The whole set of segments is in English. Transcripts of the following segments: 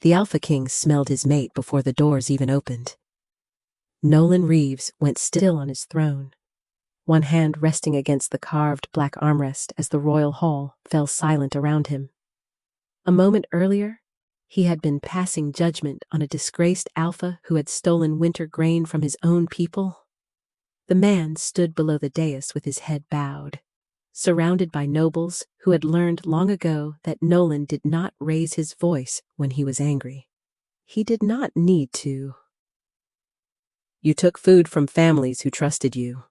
The Alpha King smelled his mate before the doors even opened. Nolan Reeves went still on his throne, one hand resting against the carved black armrest as the royal hall fell silent around him. A moment earlier, he had been passing judgment on a disgraced Alpha who had stolen winter grain from his own people. The man stood below the dais with his head bowed, surrounded by nobles who had learned long ago that Nolan did not raise his voice when he was angry. He did not need to. "You took food from families who trusted you,"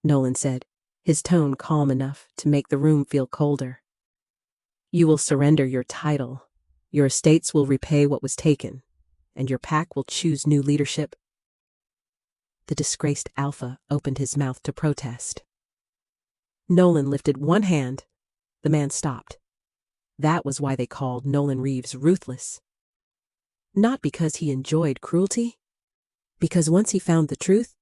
Nolan said, his tone calm enough to make the room feel colder. "You will surrender your title, your estates will repay what was taken, and your pack will choose new leadership." The disgraced Alpha opened his mouth to protest. Nolan lifted one hand. The man stopped. That was why they called Nolan Reeves ruthless. Not because he enjoyed cruelty, because once he found the truth,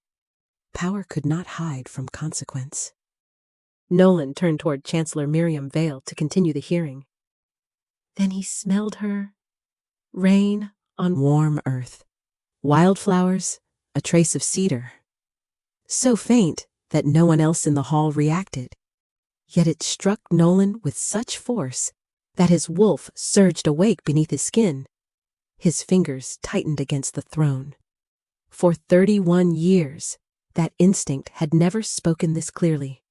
power could not hide from consequence. Nolan turned toward Chancellor Miriam Vale to continue the hearing. Then he smelled her. Rain on warm earth. Wildflowers, a trace of cedar. So faint that no one else in the hall reacted. Yet it struck Nolan with such force that his wolf surged awake beneath his skin. His fingers tightened against the throne. For 31 years, that instinct had never spoken this clearly,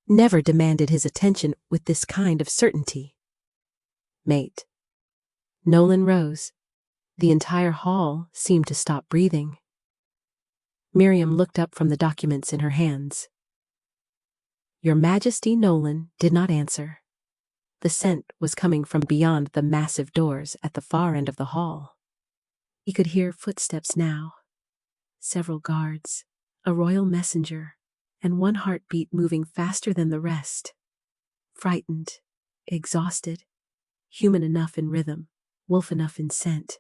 never demanded his attention with this kind of certainty. "Mate." Nolan rose. The entire hall seemed to stop breathing. Miriam looked up from the documents in her hands. "Your Majesty." Nolan did not answer. The scent was coming from beyond the massive doors at the far end of the hall. He could hear footsteps now. Several guards, a royal messenger, and one heartbeat moving faster than the rest. Frightened, exhausted, human enough in rhythm, wolf enough in scent.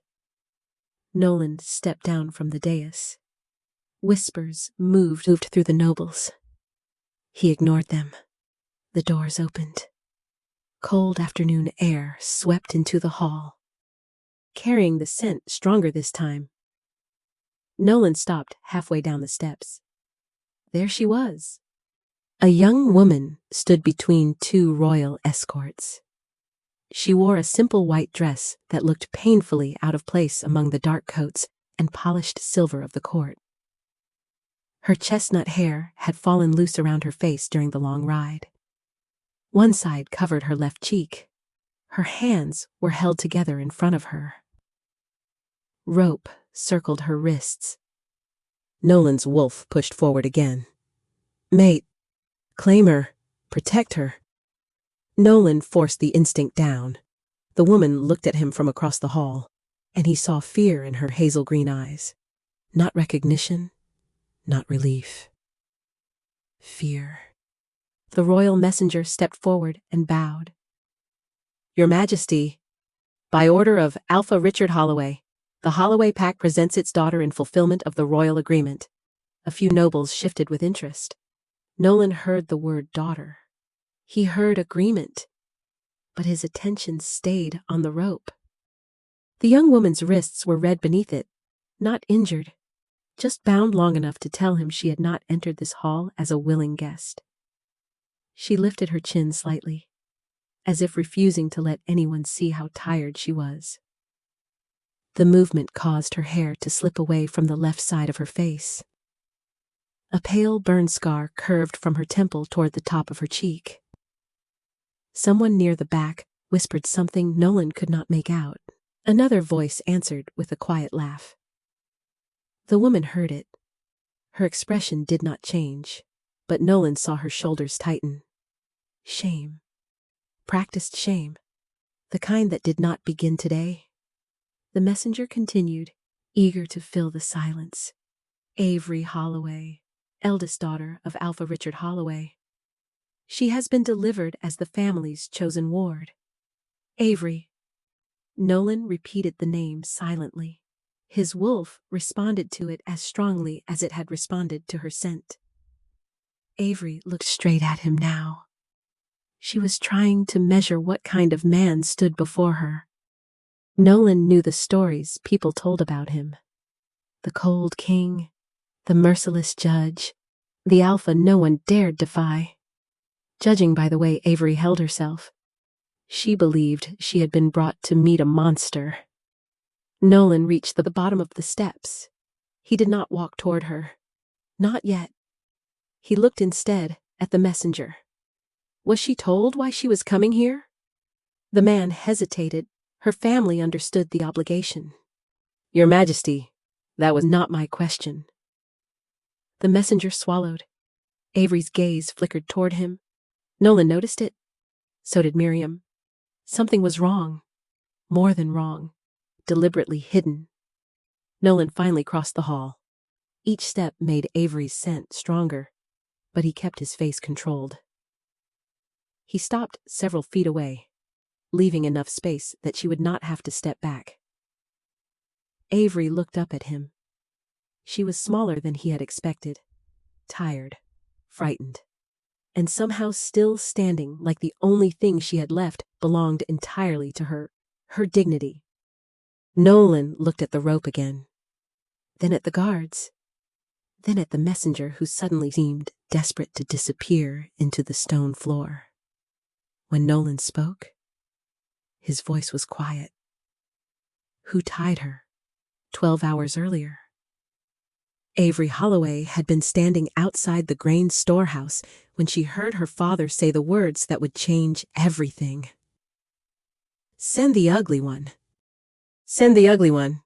Nolan stepped down from the dais. Whispers moved through the nobles. He ignored them. The doors opened. Cold afternoon air swept into the hall, carrying the scent stronger this time. Nolan stopped halfway down the steps. There she was. A young woman stood between two royal escorts. She wore a simple white dress that looked painfully out of place among the dark coats and polished silver of the court. Her chestnut hair had fallen loose around her face during the long ride. One side covered her left cheek. Her hands were held together in front of her. Rope circled her wrists. Nolan's wolf pushed forward again. "Mate, claim her, protect her." Nolan forced the instinct down. The woman looked at him from across the hall, and he saw fear in her hazel green eyes. Not recognition, not relief. Fear. The royal messenger stepped forward and bowed. "Your Majesty, by order of Alpha Richard Holloway, the Holloway Pack presents its daughter in fulfillment of the royal agreement." A few nobles shifted with interest. Nolan heard the word daughter. He heard agreement, but his attention stayed on the rope. The young woman's wrists were red beneath it, not injured, just bound long enough to tell him she had not entered this hall as a willing guest. She lifted her chin slightly, as if refusing to let anyone see how tired she was. The movement caused her hair to slip away from the left side of her face. A pale burn scar curved from her temple toward the top of her cheek. Someone near the back whispered something Nolan could not make out. Another voice answered with a quiet laugh. The woman heard it. Her expression did not change, but Nolan saw her shoulders tighten. Shame. Practiced shame. The kind that did not begin today. The messenger continued, eager to fill the silence. "Avery Holloway, eldest daughter of Alpha Richard Holloway. She has been delivered as the family's chosen ward." Avery. Nolan repeated the name silently. His wolf responded to it as strongly as it had responded to her scent. Avery looked straight at him now. She was trying to measure what kind of man stood before her. Nolan knew the stories people told about him. The cold king, the merciless judge, the alpha no one dared defy. Judging by the way Avery held herself, she believed she had been brought to meet a monster. Nolan reached the bottom of the steps. He did not walk toward her. Not yet. He looked instead at the messenger. Was she told why she was coming here? The man hesitated. Her family understood the obligation. Your Majesty, that was not my question. The messenger swallowed. Avery's gaze flickered toward him. Nolan noticed it. So did Miriam. Something was wrong. More than wrong. Deliberately hidden. Nolan finally crossed the hall. Each step made Avery's scent stronger, but he kept his face controlled. He stopped several feet away, leaving enough space that she would not have to step back. Avery looked up at him. She was smaller than he had expected, tired, frightened, and somehow still standing like the only thing she had left belonged entirely to her dignity. Nolan looked at the rope again, then at the guards, then at the messenger who suddenly seemed desperate to disappear into the stone floor. When Nolan spoke, his voice was quiet. Who tied her 12 hours earlier? Avery Holloway had been standing outside the grain storehouse when she heard her father say the words that would change everything. Send the ugly one. Send the ugly one.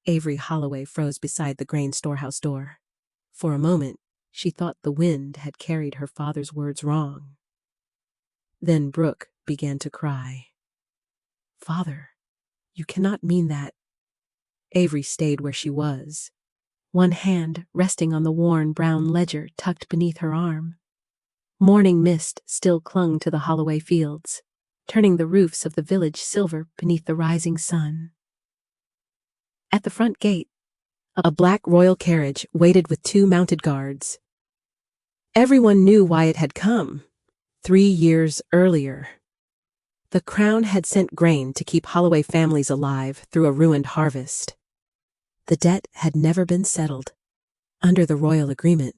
Avery Holloway froze beside the grain storehouse door. For a moment, she thought the wind had carried her father's words wrong. Then Brooke began to cry. Father, you cannot mean that. Avery stayed where she was, one hand resting on the worn brown ledger tucked beneath her arm. Morning mist still clung to the Holloway fields, turning the roofs of the village silver beneath the rising sun. At the front gate, a black royal carriage waited with 2 mounted guards. Everyone knew why it had come. 3 years earlier. The crown had sent grain to keep Holloway families alive through a ruined harvest. The debt had never been settled. Under the royal agreement,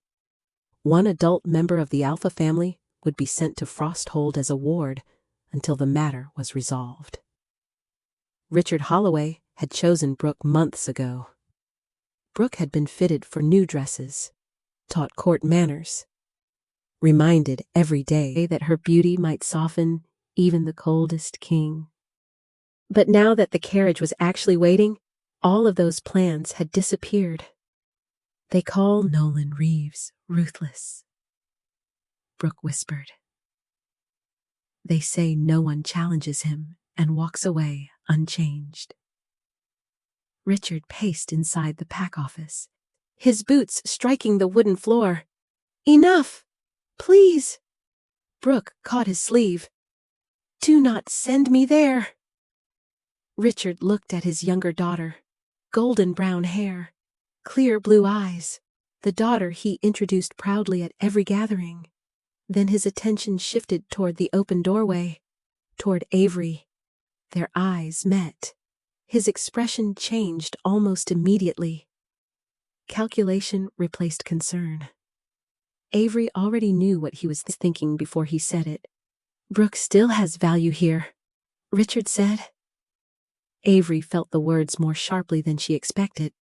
one adult member of the Alpha family would be sent to Frosthold as a ward until the matter was resolved. Richard Holloway had chosen Brooke months ago. Brooke had been fitted for new dresses, taught court manners, reminded every day that her beauty might soften even the coldest king. But now that the carriage was actually waiting, all of those plans had disappeared. They call Nolan Reeves ruthless, Brooke whispered. They say no one challenges him and walks away unchanged. Richard paced inside the pack office, his boots striking the wooden floor. Enough! Please! Brooke caught his sleeve. Do not send me there! Richard looked at his younger daughter, golden brown hair, clear blue eyes, the daughter he introduced proudly at every gathering. Then his attention shifted toward the open doorway, toward Avery. Their eyes met. His expression changed almost immediately. Calculation replaced concern. Avery already knew what he was thinking before he said it. Brooke still has value here, Richard said. Avery felt the words more sharply than she expected,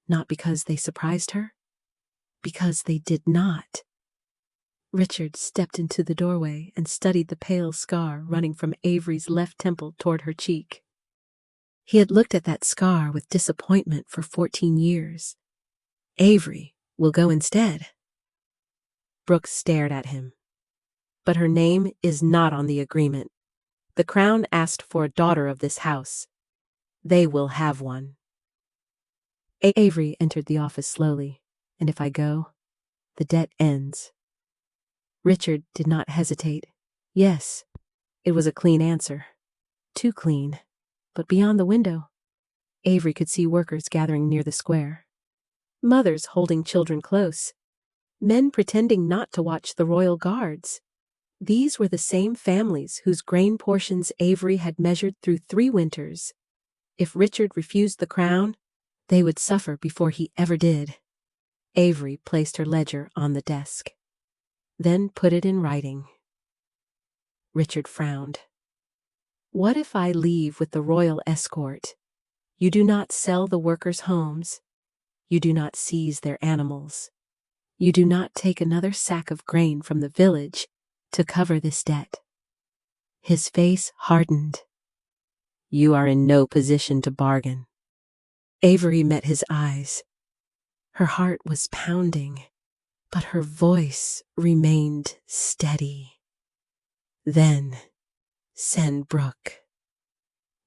not because they surprised her, because they did not. Richard stepped into the doorway and studied the pale scar running from Avery's left temple toward her cheek. He had looked at that scar with disappointment for 14 years. Avery will go instead. Brooke stared at him. But her name is not on the agreement. The crown asked for a daughter of this house. They will have one. Avery entered the office slowly, and if I go, the debt ends. Richard did not hesitate. Yes, it was a clean answer. Too clean. But beyond the window, Avery could see workers gathering near the square. Mothers holding children close. Men pretending not to watch the royal guards. These were the same families whose grain portions Avery had measured through 3 winters. If Richard refused the crown, they would suffer before he ever did. Avery placed her ledger on the desk, then put it in writing. Richard frowned. What if I leave with the royal escort? You do not sell the workers' homes. You do not seize their animals. You do not take another sack of grain from the village to cover this debt. His face hardened. You are in no position to bargain. Avery met his eyes. Her heart was pounding, but her voice remained steady. Then, send Brooke.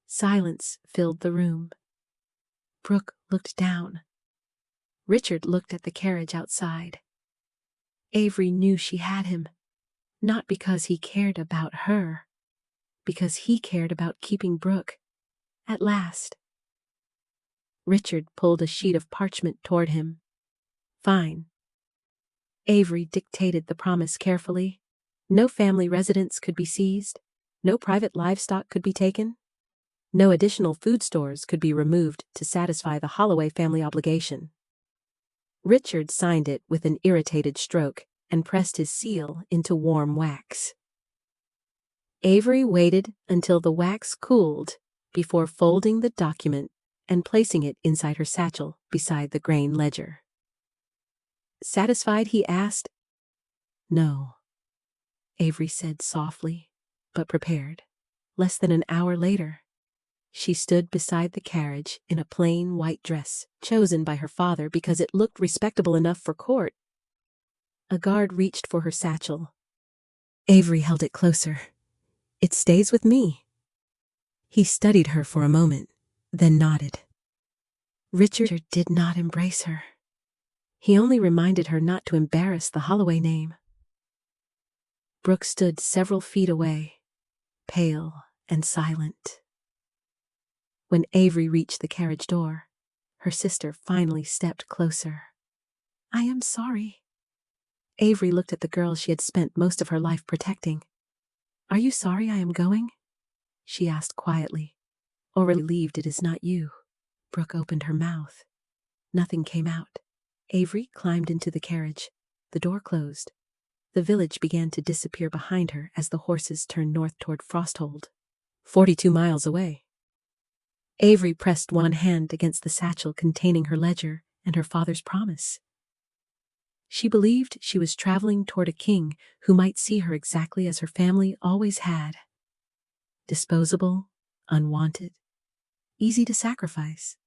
Silence filled the room. Brooke looked down. Richard looked at the carriage outside. Avery knew she had him, not because he cared about her, because he cared about keeping Brooke, at last. Richard pulled a sheet of parchment toward him. Fine. Avery dictated the promise carefully. No family residence could be seized. No private livestock could be taken. No additional food stores could be removed to satisfy the Holloway family obligation. Richard signed it with an irritated stroke and pressed his seal into warm wax. Avery waited until the wax cooled before folding the document and placing it inside her satchel beside the grain ledger. Satisfied, he asked. No, Avery said softly, but prepared. Less than an hour later, she stood beside the carriage in a plain white dress, chosen by her father because it looked respectable enough for court. A guard reached for her satchel. Avery held it closer. It stays with me. He studied her for a moment, then nodded. Richard did not embrace her. He only reminded her not to embarrass the Holloway name. Brooke stood several feet away, pale and silent. When Avery reached the carriage door, her sister finally stepped closer. I am sorry. Avery looked at the girl she had spent most of her life protecting. Are you sorry I am going? She asked quietly. Or relieved it is not you. Brooke opened her mouth. Nothing came out. Avery climbed into the carriage. The door closed. The village began to disappear behind her as the horses turned north toward Frosthold, 42 miles away. Avery pressed one hand against the satchel containing her ledger and her father's promise. She believed she was traveling toward a king who might see her exactly as her family always had. Disposable, unwanted, easy to sacrifice.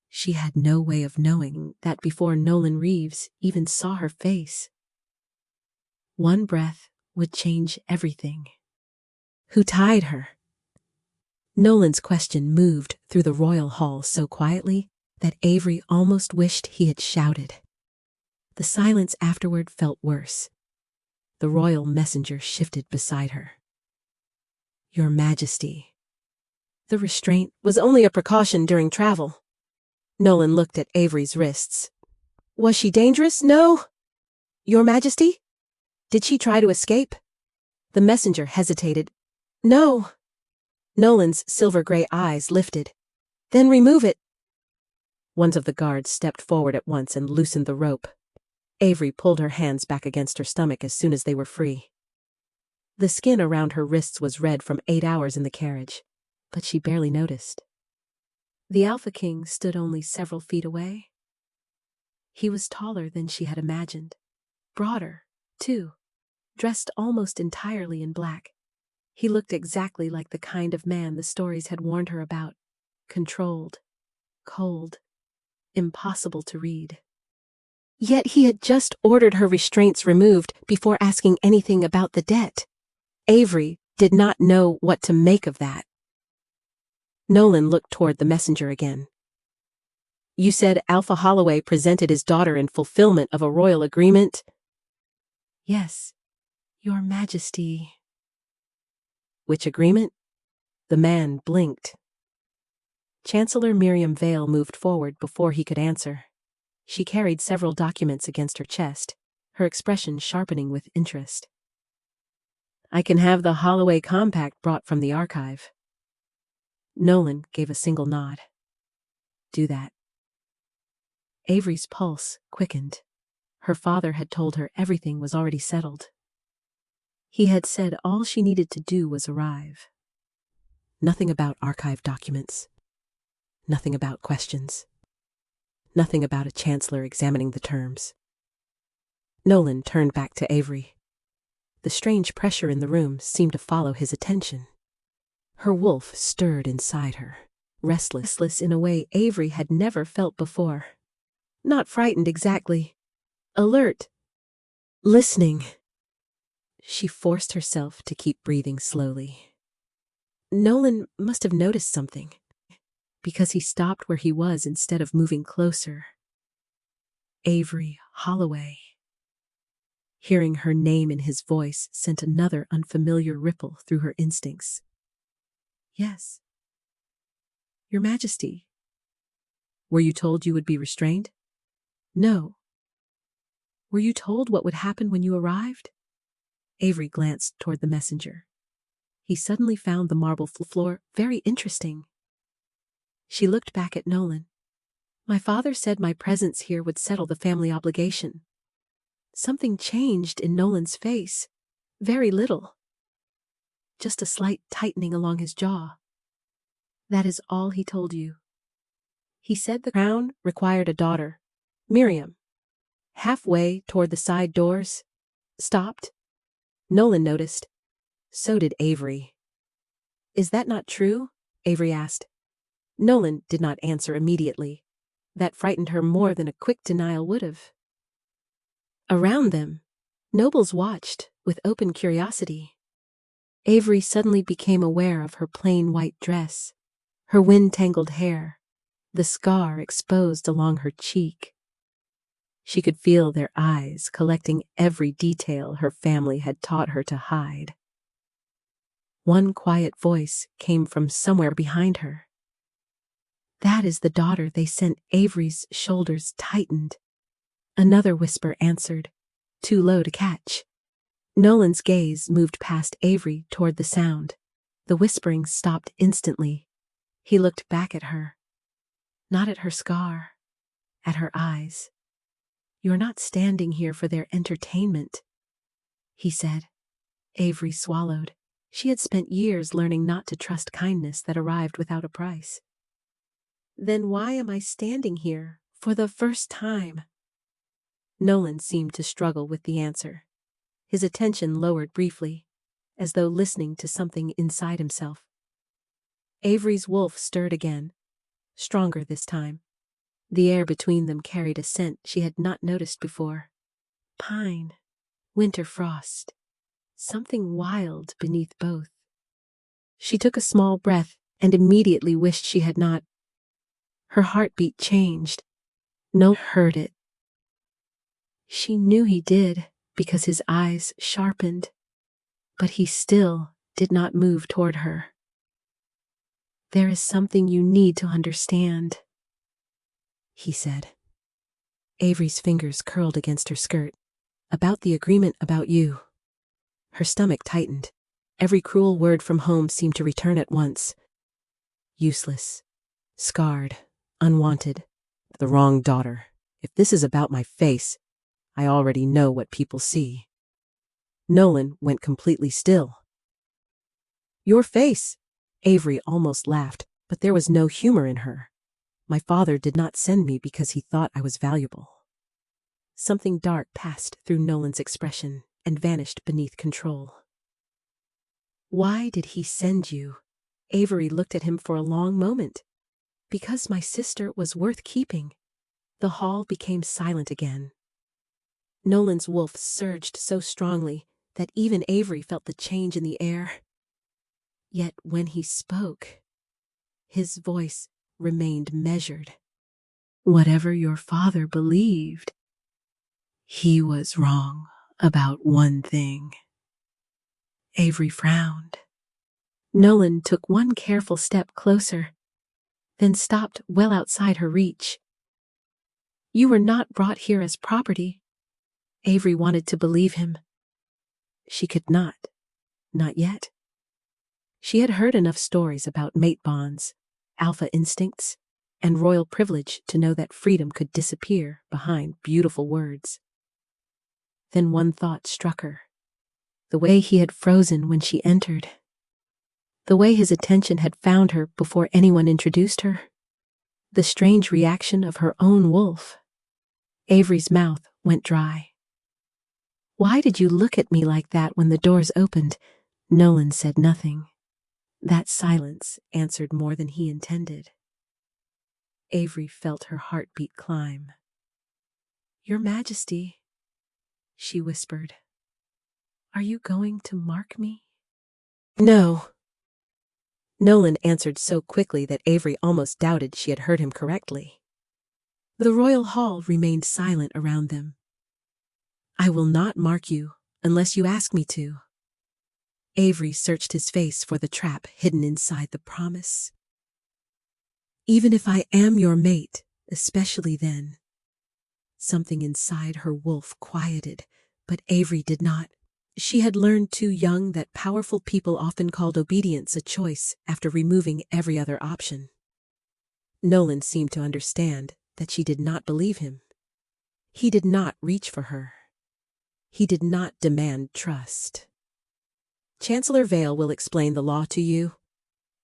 She had no way of knowing that before Nolan Reeves even saw her face. One breath would change everything. Who tied her? Nolan's question moved through the royal hall so quietly that Avery almost wished he had shouted. The silence afterward felt worse. The royal messenger shifted beside her. Your Majesty. The restraint was only a precaution during travel. Nolan looked at Avery's wrists. Was she dangerous? No. Your Majesty? Did she try to escape? The messenger hesitated. No. Nolan's silver-gray eyes lifted. Then remove it. One of the guards stepped forward at once and loosened the rope. Avery pulled her hands back against her stomach as soon as they were free. The skin around her wrists was red from 8 hours in the carriage, but she barely noticed. The Alpha King stood only several feet away. He was taller than she had imagined. Broader, too, dressed almost entirely in black. He looked exactly like the kind of man the stories had warned her about. Controlled, cold, impossible to read. Yet he had just ordered her restraints removed before asking anything about the debt. Avery did not know what to make of that. Nolan looked toward the messenger again. You said Alpha Holloway presented his daughter in fulfillment of a royal agreement? Yes, Your Majesty. Which agreement? The man blinked. Chancellor Miriam Vale moved forward before he could answer. She carried several documents against her chest, her expression sharpening with interest. I can have the Holloway Compact brought from the archive. Nolan gave a single nod. Do that. Avery's pulse quickened. Her father had told her everything was already settled. He had said all she needed to do was arrive. Nothing about archived documents. Nothing about questions. Nothing about a chancellor examining the terms. Nolan turned back to Avery. The strange pressure in the room seemed to follow his attention. Her wolf stirred inside her, restless in a way Avery had never felt before. Not frightened exactly. Alert. Listening. She forced herself to keep breathing slowly. Nolan must have noticed something, because he stopped where he was instead of moving closer. Avery Holloway. Hearing her name in his voice sent another unfamiliar ripple through her instincts. Yes. Your Majesty. Were you told you would be restrained? No. Were you told what would happen when you arrived? Avery glanced toward the messenger. He suddenly found the marble floor very interesting. She looked back at Nolan. My father said my presence here would settle the family obligation. Something changed in Nolan's face. Very little. Just a slight tightening along his jaw. That is all he told you. He said the crown required a daughter, Miriam. Halfway toward the side doors, stopped. Nolan noticed. So did Avery. Is that not true? Avery asked. Nolan did not answer immediately. That frightened her more than a quick denial would have. Around them, nobles watched with open curiosity. Avery suddenly became aware of her plain white dress, her wind-tangled hair, the scar exposed along her cheek. She could feel their eyes collecting every detail her family had taught her to hide. One quiet voice came from somewhere behind her. That is the daughter they sent. Avery's shoulders tightened. Another whisper answered, too low to catch. Nolan's gaze moved past Avery toward the sound. The whispering stopped instantly. He looked back at her. Not at her scar, at her eyes. You're not standing here for their entertainment, he said. Avery swallowed. She had spent years learning not to trust kindness that arrived without a price. Then why am I standing here for the first time? Nolan seemed to struggle with the answer. His attention lowered briefly, as though listening to something inside himself. Avery's wolf stirred again, stronger this time. The air between them carried a scent she had not noticed before. Pine, winter frost, something wild beneath both. She took a small breath and immediately wished she had not. Her heartbeat changed. Nolan heard it. She knew he did because his eyes sharpened, but he still did not move toward her. There is something you need to understand, he said. Avery's fingers curled against her skirt. About the agreement about you. Her stomach tightened. Every cruel word from home seemed to return at once. Useless. Scarred. Unwanted. The wrong daughter. If this is about my face, I already know what people see. Nolan went completely still. Your face. Avery almost laughed, but there was no humor in her. My father did not send me because he thought I was valuable. Something dark passed through Nolan's expression and vanished beneath control. Why did he send you? Avery looked at him for a long moment. Because my sister was worth keeping. The hall became silent again. Nolan's wolf surged so strongly that even Avery felt the change in the air. Yet when he spoke, his voice remained measured. Whatever your father believed, he was wrong about one thing. Avery frowned. Nolan took one careful step closer, then stopped well outside her reach. You were not brought here as property. Avery wanted to believe him. She could not yet. She had heard enough stories about mate bonds, alpha instincts, and royal privilege to know that freedom could disappear behind beautiful words. Then one thought struck her. The way he had frozen when she entered. The way his attention had found her before anyone introduced her. The strange reaction of her own wolf. Avery's mouth went dry. "Why did you look at me like that when the doors opened?" Nolan said nothing. That silence answered more than he intended. Avery felt her heartbeat climb. "Your Majesty," she whispered, "are you going to mark me?" "No," Nolan answered so quickly that Avery almost doubted she had heard him correctly. The royal hall remained silent around them. "I will not mark you unless you ask me to." Avery searched his face for the trap hidden inside the promise. "Even if I am your mate, especially then." Something inside her wolf quieted, but Avery did not. She had learned too young that powerful people often called obedience a choice after removing every other option. Nolan seemed to understand that she did not believe him. He did not reach for her. He did not demand trust. "Chancellor Vale will explain the law to you,"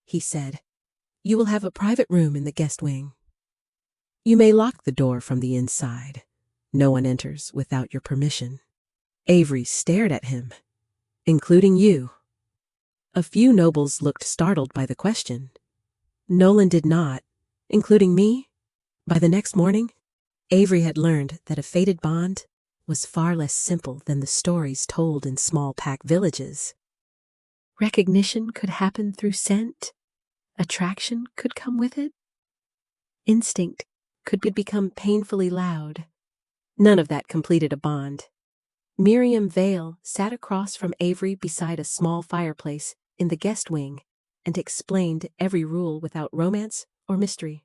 he said. "You will have a private room in the guest wing. You may lock the door from the inside. No one enters without your permission." Avery stared at him. "Including you?" A few nobles looked startled by the question. Nolan did not. "Including me?" By the next morning, Avery had learned that a fated bond was far less simple than the stories told in small pack villages. Recognition could happen through scent. Attraction could come with it. Instinct could become painfully loud. None of that completed a bond. Miriam Vale sat across from Avery beside a small fireplace in the guest wing and explained every rule without romance or mystery.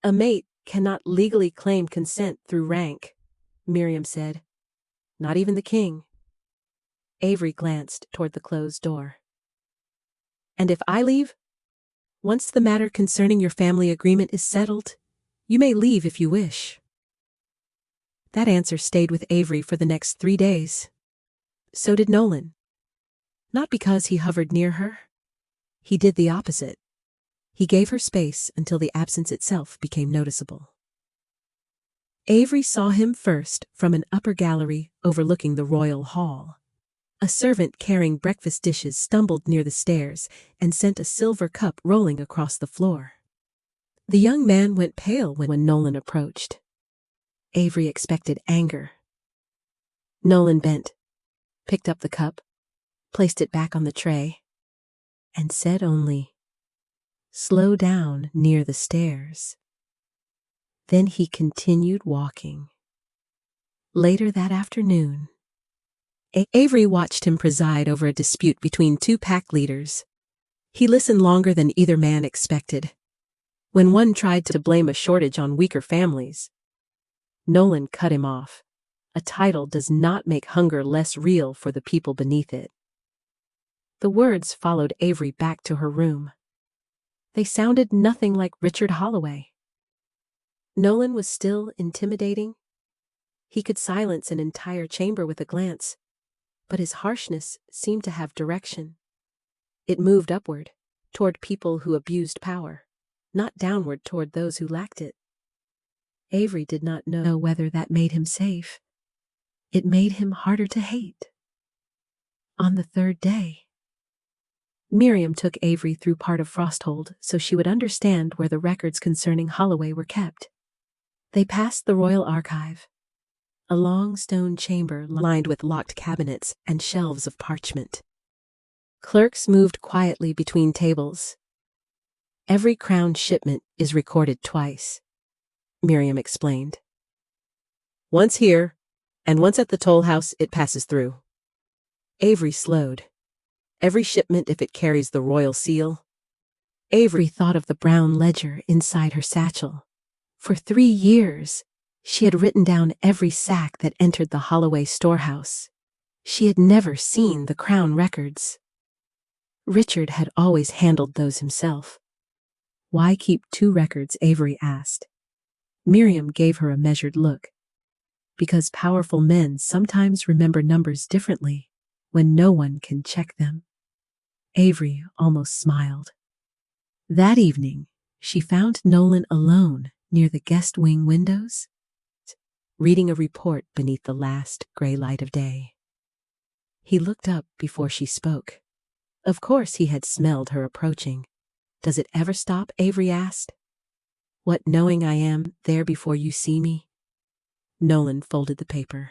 "A mate cannot legally claim consent through rank," Miriam said. "Not even the king." Avery glanced toward the closed door. "And if I leave? Once the matter concerning your family agreement is settled, you may leave if you wish." That answer stayed with Avery for the next 3 days. So did Nolan. Not because he hovered near her. He did the opposite. He gave her space until the absence itself became noticeable. Avery saw him first from an upper gallery overlooking the royal hall. A servant carrying breakfast dishes stumbled near the stairs and sent a silver cup rolling across the floor. The young man went pale when Nolan approached. Avery expected anger. Nolan bent, picked up the cup, placed it back on the tray, and said only, "Slow down near the stairs." Then he continued walking. Later that afternoon, Avery watched him preside over a dispute between 2 pack leaders. He listened longer than either man expected. When one tried to blame a shortage on weaker families, Nolan cut him off. A title does not make hunger less real for the people beneath it. The words followed Avery back to her room. They sounded nothing like Richard Holloway. Nolan was still intimidating. He could silence an entire chamber with a glance, but his harshness seemed to have direction. It moved upward, toward people who abused power, not downward toward those who lacked it. Avery did not know whether that made him safe. It made him harder to hate. On the 3rd day, Miriam took Avery through part of Frosthold so she would understand where the records concerning Holloway were kept. They passed the royal archive, a long stone chamber lined with locked cabinets and shelves of parchment. Clerks moved quietly between tables. "Every crown shipment is recorded twice," Miriam explained. "Once here, and once at the toll house it passes through." Avery slowed. "Every shipment if it carries the royal seal." Avery thought of the brown ledger inside her satchel. For 3 years, she had written down every sack that entered the Holloway storehouse. She had never seen the crown records. Richard had always handled those himself. Why keep two records? Avery asked. Miriam gave her a measured look. Because powerful men sometimes remember numbers differently when no one can check them. Avery almost smiled. That evening, she found Nolan alone near the guest wing windows, reading a report beneath the last gray light of day. He looked up before she spoke. Of course he had smelled her approaching. Does it ever stop? Avery asked. What, knowing I am there before you see me? Nolan folded the paper.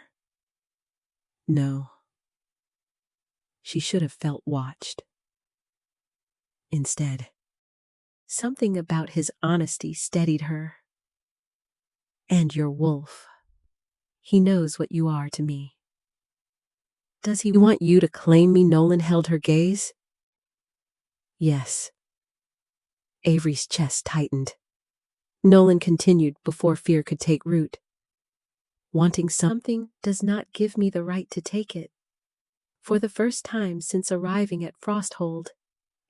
No. She should have felt watched. Instead, something about his honesty steadied her. And your wolf. He knows what you are to me. Does he want you to claim me? Nolan held her gaze. Yes. Avery's chest tightened. Nolan continued before fear could take root. Wanting something does not give me the right to take it. For the first time since arriving at Frosthold,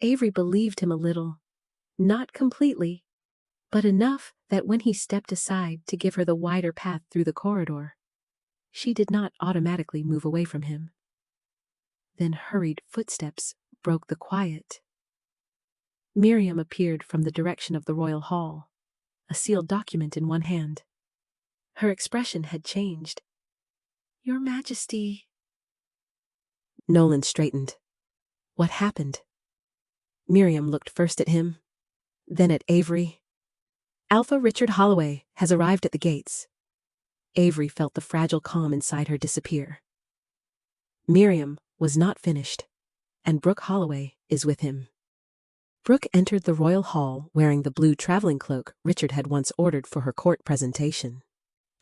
Avery believed him a little. Not completely, but enough that when he stepped aside to give her the wider path through the corridor, she did not automatically move away from him. Then hurried footsteps broke the quiet. Miriam appeared from the direction of the royal hall, a sealed document in one hand. Her expression had changed. Your Majesty. Nolan straightened. What happened? Miriam looked first at him, then at Avery. Alpha Richard Holloway has arrived at the gates. Avery felt the fragile calm inside her disappear. Miriam was not finished, and Brooke Holloway is with him. Brooke entered the royal hall wearing the blue traveling cloak Richard had once ordered for her court presentation,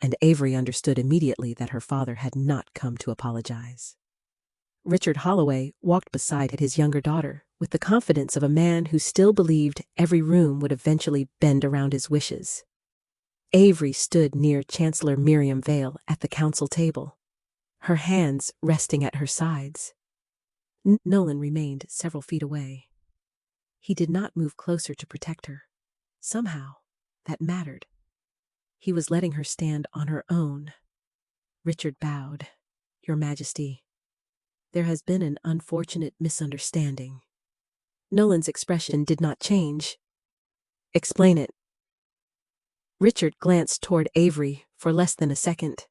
and Avery understood immediately that her father had not come to apologize. Richard Holloway walked beside his younger daughter with the confidence of a man who still believed every room would eventually bend around his wishes. Avery stood near Chancellor Miriam Veyra at the council table, her hands resting at her sides. Nolan remained several feet away. He did not move closer to protect her. Somehow, that mattered. He was letting her stand on her own. Richard bowed. Your Majesty, there has been an unfortunate misunderstanding. Nolan's expression did not change. Explain it. Richard glanced toward Avery for less than a second.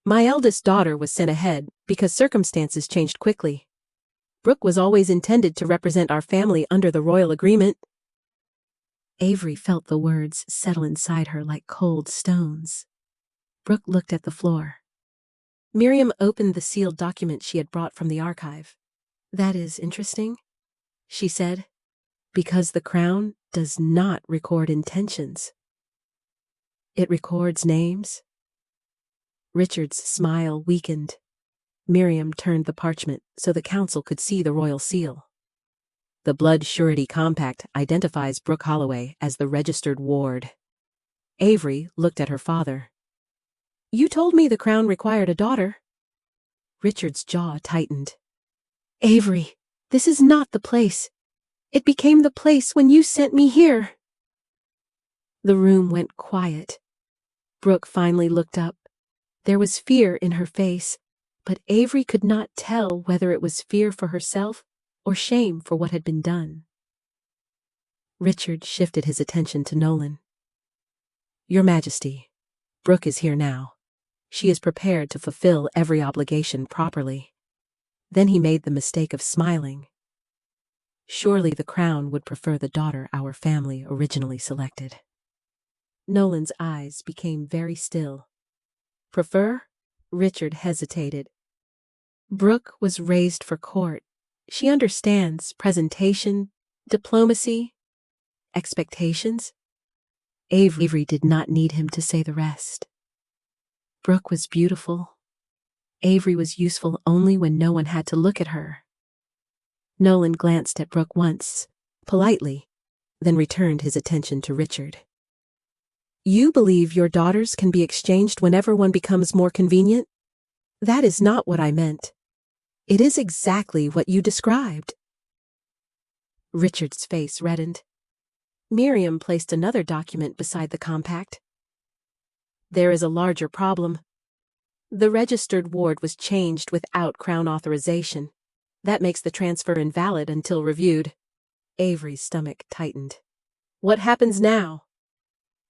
My eldest daughter was sent ahead because circumstances changed quickly. Brooke was always intended to represent our family under the royal agreement. Avery felt the words settle inside her like cold stones. Brooke looked at the floor. Miriam opened the sealed document she had brought from the archive. That is interesting, she said, because the crown does not record intentions. It records names. Richard's smile weakened. Miriam turned the parchment so the council could see the royal seal. The Blood Surety Compact identifies Brooke Holloway as the registered ward. Avery looked at her father. You told me the crown required a daughter. Richard's jaw tightened. Avery, this is not the place. It became the place when you sent me here. The room went quiet. Brooke finally looked up. There was fear in her face, but Avery could not tell whether it was fear for herself or shame for what had been done. Richard shifted his attention to Nolan. Your Majesty, Brooke is here now. She is prepared to fulfill every obligation properly. Then he made the mistake of smiling. Surely the crown would prefer the daughter our family originally selected. Nolan's eyes became very still. Prefer? Richard hesitated. Brooke was raised for court. She understands presentation, diplomacy, expectations. Avery did not need him to say the rest. Brooke was beautiful. Avery was useful only when no one had to look at her. Nolan glanced at Brooke once, politely, then returned his attention to Richard. You believe your daughters can be exchanged whenever one becomes more convenient? That is not what I meant. It is exactly what you described. Richard's face reddened. Miriam placed another document beside the compact. There is a larger problem. The registered ward was changed without Crown authorization. That makes the transfer invalid until reviewed. Avery's stomach tightened. What happens now?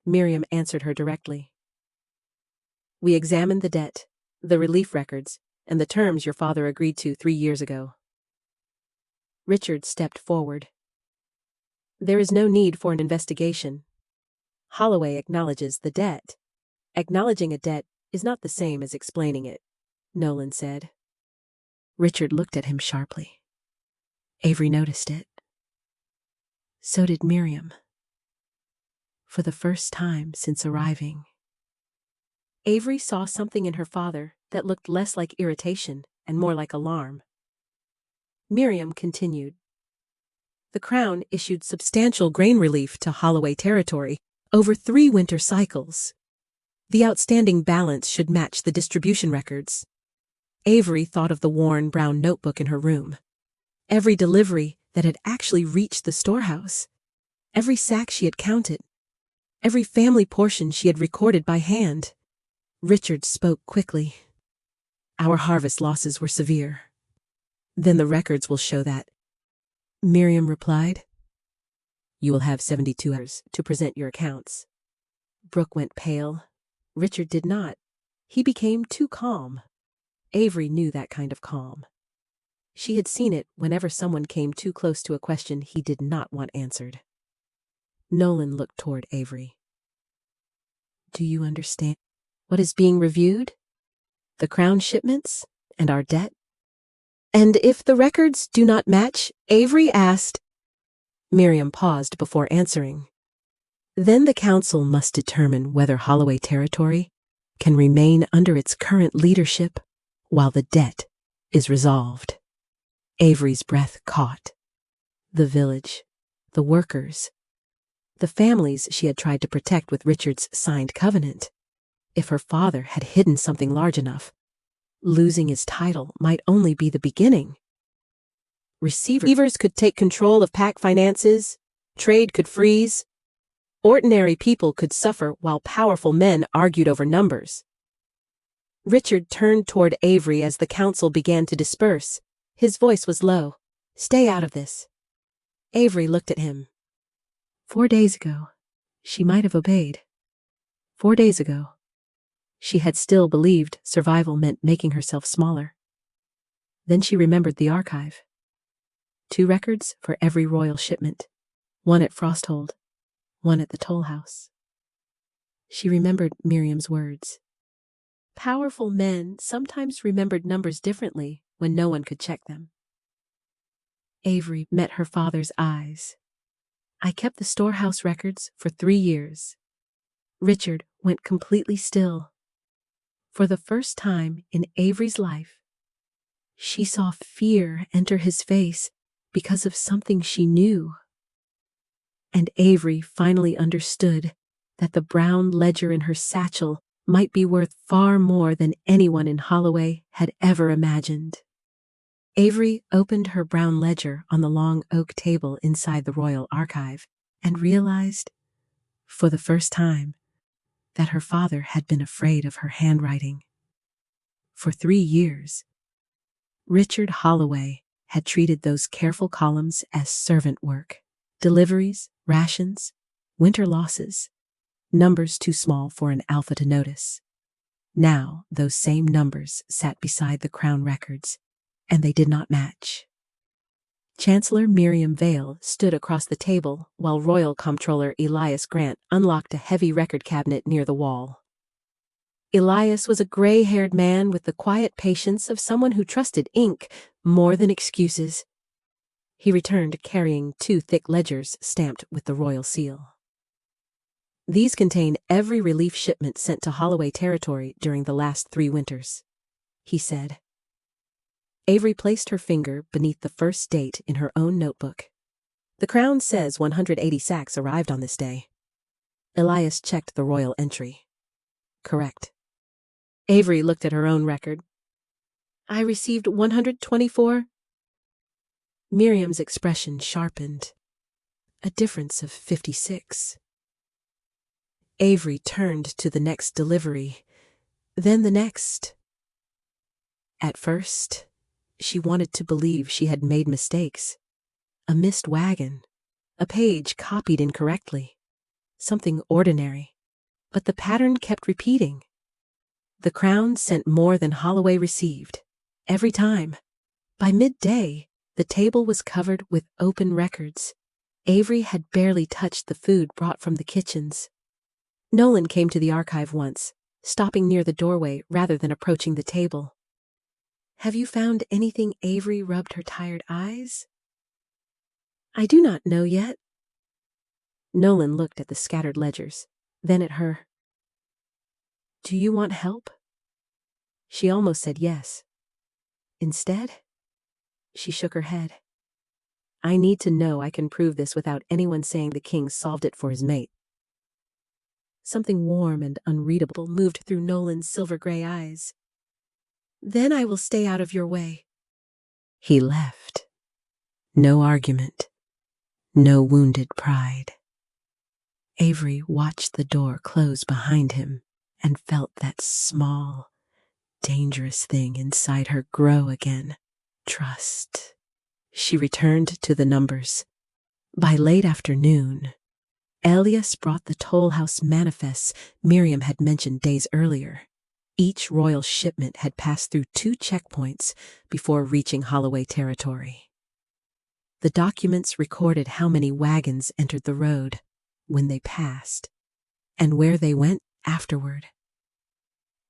Miriam answered her directly. We examined the debt, the relief records, and the terms your father agreed to 3 years ago. Richard stepped forward. There is no need for an investigation. Holloway acknowledges the debt. Acknowledging a debt is not the same as explaining it, Nolan said. Richard looked at him sharply. Avery noticed it. So did Miriam. For the first time since arriving. Avery saw something in her father that looked less like irritation and more like alarm. Miriam continued. The Crown issued substantial grain relief to Holloway territory over 3 winter cycles. The outstanding balance should match the distribution records. Avery thought of the worn brown notebook in her room. Every delivery that had actually reached the storehouse. Every sack she had counted. Every family portion she had recorded by hand. Richard spoke quickly. Our harvest losses were severe. Then the records will show that. Miriam replied. You will have 72 hours to present your accounts. Brooke went pale. Richard did not. He became too calm. Avery knew that kind of calm. She had seen it whenever someone came too close to a question he did not want answered. Nolan looked toward Avery. Do you understand what is being reviewed? The Crown shipments and our debt? And if the records do not match, Avery asked. Miriam paused before answering. Then the council must determine whether Holloway territory can remain under its current leadership while the debt is resolved. Avery's breath caught. The village, the workers, the families she had tried to protect with Richard's signed covenant. If her father had hidden something large enough, losing his title might only be the beginning. Receivers could take control of pack finances, trade could freeze. Ordinary people could suffer while powerful men argued over numbers. Richard turned toward Avery as the council began to disperse. His voice was low. Stay out of this. Avery looked at him. 4 days ago, she might have obeyed. 4 days ago, she had still believed survival meant making herself smaller. Then she remembered the archive. 2 records for every royal shipment. 1 at Frosthold, 1 at the toll house. She remembered Miriam's words. Powerful men sometimes remembered numbers differently when no one could check them. Avery met her father's eyes. I kept the storehouse records for 3 years. Richard went completely still. For the first time in Avery's life, she saw fear enter his face because of something she knew. And Avery finally understood that the brown ledger in her satchel might be worth far more than anyone in Holloway had ever imagined. Avery opened her brown ledger on the long oak table inside the royal archive and realized, for the first time, that her father had been afraid of her handwriting. For 3 years, Richard Holloway had treated those careful columns as servant work. Deliveries, rations, winter losses, numbers too small for an alpha to notice. Now those same numbers sat beside the Crown records, and they did not match. Chancellor Miriam Vale stood across the table while Royal Comptroller Elias Grant unlocked a heavy record cabinet near the wall. Elias was a gray-haired man with the quiet patience of someone who trusted ink more than excuses. He returned carrying 2 thick ledgers stamped with the royal seal. These contain every relief shipment sent to Holloway territory during the last 3 winters, he said. Avery placed her finger beneath the first date in her own notebook. The Crown says 180 sacks arrived on this day. Elias checked the royal entry. Correct. Avery looked at her own record. I received 124. Miriam's expression sharpened. A difference of 56. Avery turned to the next delivery, then the next. At first, she wanted to believe she had made mistakes. A missed wagon, a page copied incorrectly, something ordinary. But the pattern kept repeating. The Crown sent more than Holloway received, every time. By midday, the table was covered with open records. Avery had barely touched the food brought from the kitchens. Nolan came to the archive once, stopping near the doorway rather than approaching the table. "Have you found anything?" Avery rubbed her tired eyes. "I do not know yet." Nolan looked at the scattered ledgers, then at her. "Do you want help?" She almost said yes. Instead, she shook her head. "I need to know I can prove this without anyone saying the king solved it for his mate." Something warm and unreadable moved through Nolan's silver-gray eyes. "Then I will stay out of your way." He left. No argument. No wounded pride. Avery watched the door close behind him and felt that small, dangerous thing inside her grow again. Trust. She returned to the numbers. By late afternoon, Elias brought the toll house manifests Miriam had mentioned days earlier. Each royal shipment had passed through 2 checkpoints before reaching Holloway territory. The documents recorded how many wagons entered the road when they passed, and where they went afterward.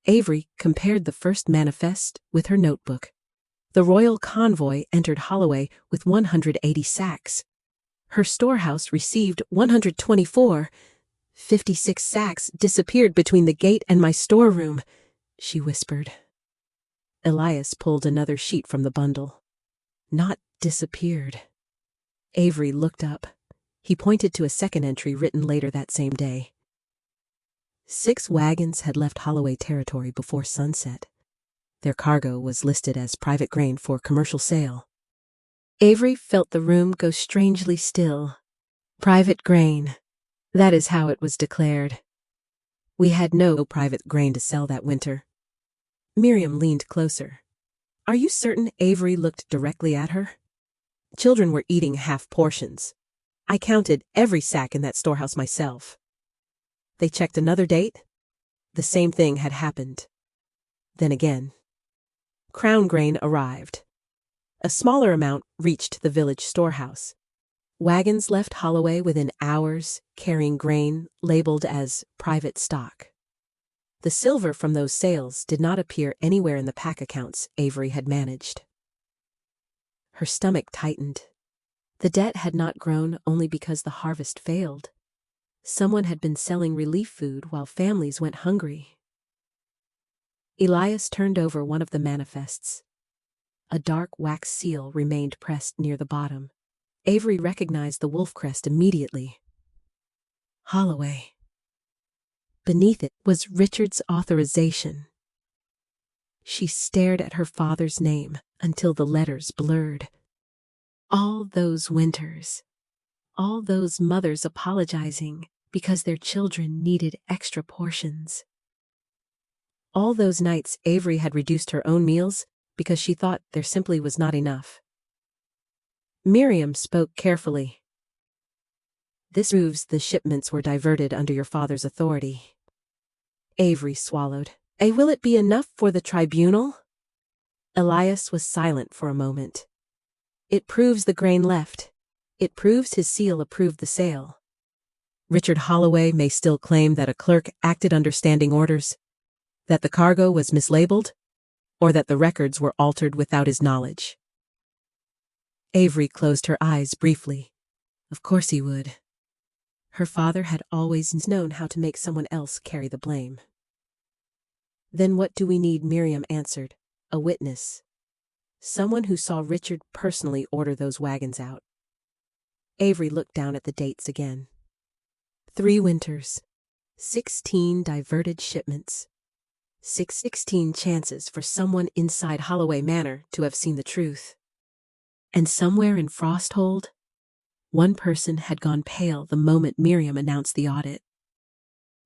Avery compared the first manifest with her notebook. The royal convoy entered Holloway with 180 sacks. Her storehouse received 124. 56 sacks disappeared between the gate and my storeroom, she whispered. Elias pulled another sheet from the bundle. Not disappeared. Avery looked up. He pointed to a second entry written later that same day. 6 wagons had left Holloway territory before sunset. Their cargo was listed as private grain for commercial sale. Avery felt the room go strangely still. Private grain. That is how it was declared. We had no private grain to sell that winter. Miriam leaned closer. "Are you certain?" Avery looked directly at her. "Children were eating half portions. I counted every sack in that storehouse myself." They checked another date. The same thing had happened. Then again. Crown grain arrived. A smaller amount reached the village storehouse. Wagons left Holloway within hours, carrying grain labeled as private stock. The silver from those sales did not appear anywhere in the pack accounts Avery had managed. Her stomach tightened. The debt had not grown only because the harvest failed. Someone had been selling relief food while families went hungry. Elias turned over one of the manifests. A dark wax seal remained pressed near the bottom. Avery recognized the wolf crest immediately. Holloway. Beneath it was Richard's authorization. She stared at her father's name until the letters blurred. All those winters. All those mothers apologizing because their children needed extra portions. All those nights Avery had reduced her own meals because she thought there simply was not enough. Miriam spoke carefully. "This proves the shipments were diverted under your father's authority." Avery swallowed. Will it be enough for the tribunal?" Elias was silent for a moment. "It proves the grain left. It proves his seal approved the sale. Richard Holloway may still claim that a clerk acted under standing orders, that the cargo was mislabeled, or that the records were altered without his knowledge." Avery closed her eyes briefly. Of course he would. Her father had always known how to make someone else carry the blame. "Then what do we need?" Miriam answered. "A witness. Someone who saw Richard personally order those wagons out." Avery looked down at the dates again. 3 winters. 16 diverted shipments. 16 chances for someone inside Holloway Manor to have seen the truth. And somewhere in Frosthold, one person had gone pale the moment Miriam announced the audit.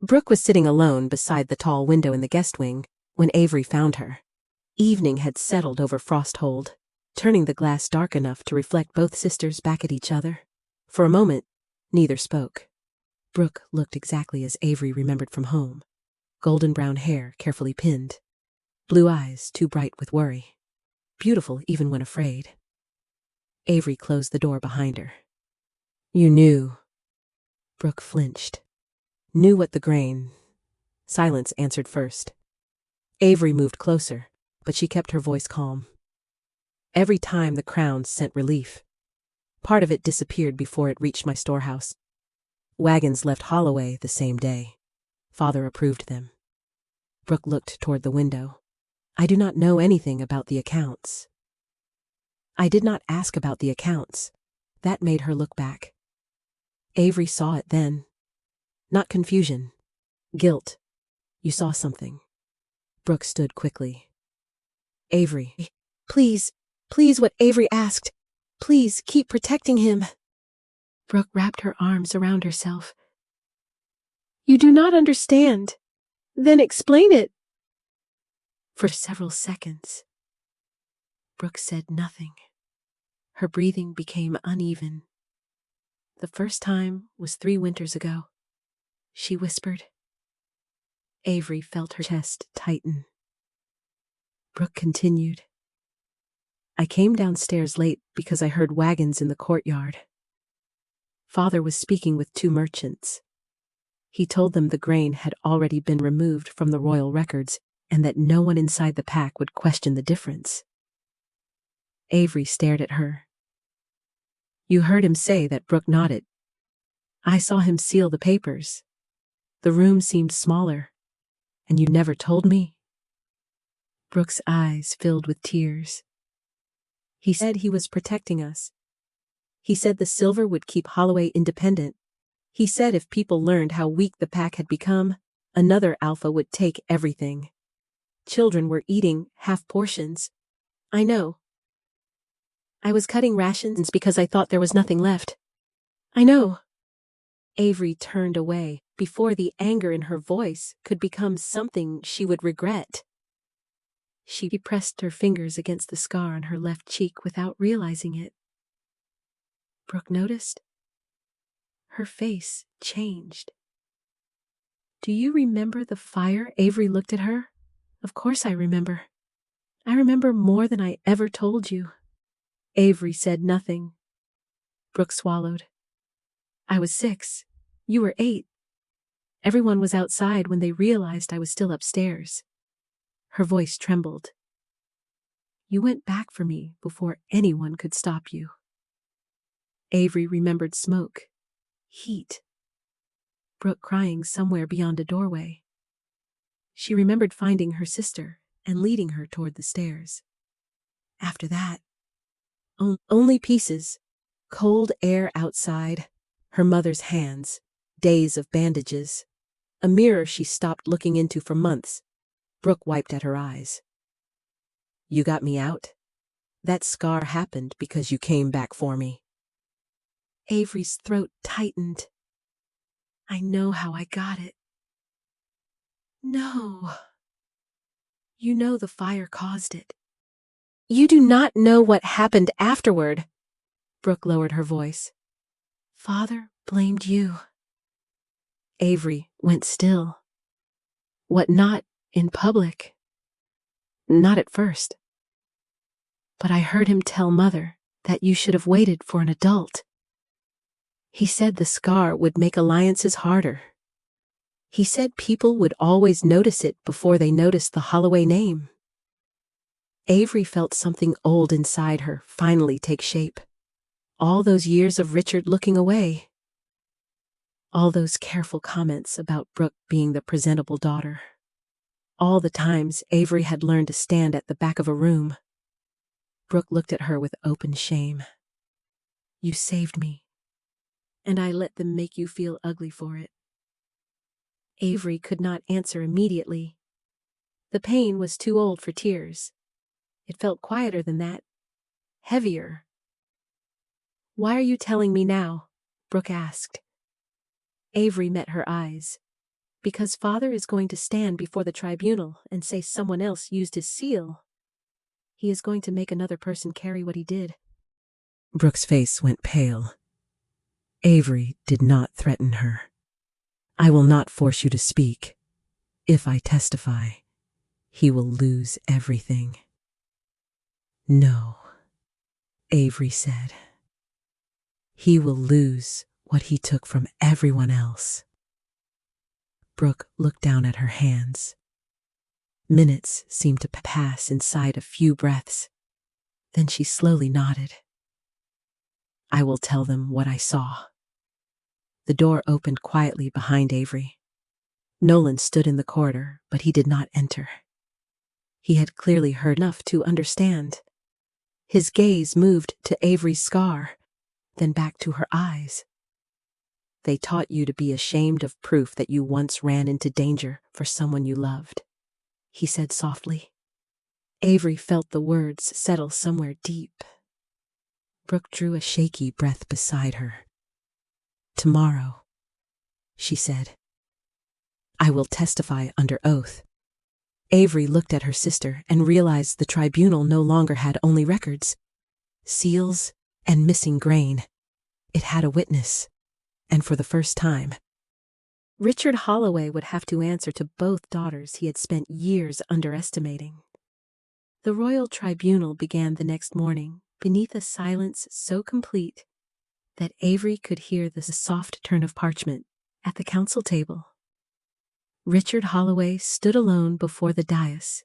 Brooke was sitting alone beside the tall window in the guest wing when Avery found her. Evening had settled over Frosthold, turning the glass dark enough to reflect both sisters back at each other. For a moment, neither spoke. Brooke looked exactly as Avery remembered from home. Golden brown hair carefully pinned. Blue eyes too bright with worry. Beautiful even when afraid. Avery closed the door behind her. You knew. Brooke flinched. Knew what the grain. Silence answered first. Avery moved closer, but she kept her voice calm. Every time the crowns sent relief. Part of it disappeared before it reached my storehouse. Wagons left Holloway the same day. Father approved them. Brooke looked toward the window. I do not know anything about the accounts. I did not ask about the accounts. That made her look back. Avery saw it then. Not confusion. Guilt. You saw something. Brooke stood quickly. Avery. Please, what Avery asked. Please keep protecting him. Brooke wrapped her arms around herself. You do not understand. Then explain it. For several seconds, Brooke said nothing. Her breathing became uneven. The first time was 3 winters ago. She whispered. Avery felt her chest tighten. Brooke continued. I came downstairs late because I heard wagons in the courtyard. Father was speaking with 2 merchants. He told them the grain had already been removed from the royal records and that no one inside the pack would question the difference. Avery stared at her. You heard him say that. Brooke nodded. I saw him seal the papers. The room seemed smaller. And you never told me? Brooke's eyes filled with tears. He said he was protecting us. He said the silver would keep Holloway independent. He said if people learned how weak the pack had become, another alpha would take everything. Children were eating half portions. I know. I was cutting rations because I thought there was nothing left. I know. Avery turned away before the anger in her voice could become something she would regret. She pressed her fingers against the scar on her left cheek without realizing it. Brooke noticed. Her face changed. Do you remember the fire? Avery looked at her. Of course I remember. I remember more than I ever told you. Avery said nothing. Brooke swallowed. I was 6. You were 8. Everyone was outside when they realized I was still upstairs. Her voice trembled. You went back for me before anyone could stop you. Avery remembered smoke, heat, Brooke crying somewhere beyond a doorway. She remembered finding her sister and leading her toward the stairs. After that, only pieces, cold air outside, her mother's hands, days of bandages, a mirror she stopped looking into for months. Brooke wiped at her eyes. You got me out? That scar happened because you came back for me. Avery's throat tightened. I know how I got it. No. You know the fire caused it. You do not know what happened afterward. Brooke lowered her voice. Father blamed you. Avery went still. What, not in public? Not at first. But I heard him tell Mother that you should have waited for an adult. He said the scar would make alliances harder. He said people would always notice it before they noticed the Holloway name. Avery felt something old inside her finally take shape. All those years of Richard looking away. All those careful comments about Brooke being the presentable daughter. All the times Avery had learned to stand at the back of a room. Brooke looked at her with open shame. You saved me, and I let them make you feel ugly for it. Avery could not answer immediately. The pain was too old for tears. It felt quieter than that, heavier, Why are you telling me now? Brooke asked. Avery met her eyes. Because father is going to stand before the tribunal and say someone else used his seal. He is going to make another person carry what he did. Brooke's face went pale. Avery did not threaten her. I will not force you to speak. If I testify, he will lose everything. No, Avery said. He will lose what he took from everyone else. Brooke looked down at her hands. Minutes seemed to pass inside a few breaths. Then she slowly nodded. I will tell them what I saw. The door opened quietly behind Avery. Nolan stood in the corridor, but he did not enter. He had clearly heard enough to understand. His gaze moved to Avery's scar, then back to her eyes. They taught you to be ashamed of proof that you once ran into danger for someone you loved, he said softly. Avery felt the words settle somewhere deep. Brooke drew a shaky breath beside her. Tomorrow, she said, I will testify under oath. Avery looked at her sister and realized the tribunal no longer had only records, seals, and missing grain. It had a witness, and for the first time, Richard Holloway would have to answer to both daughters he had spent years underestimating. The royal tribunal began the next morning, beneath a silence so complete that Avery could hear the soft turn of parchment at the council table. Richard Holloway stood alone before the dais,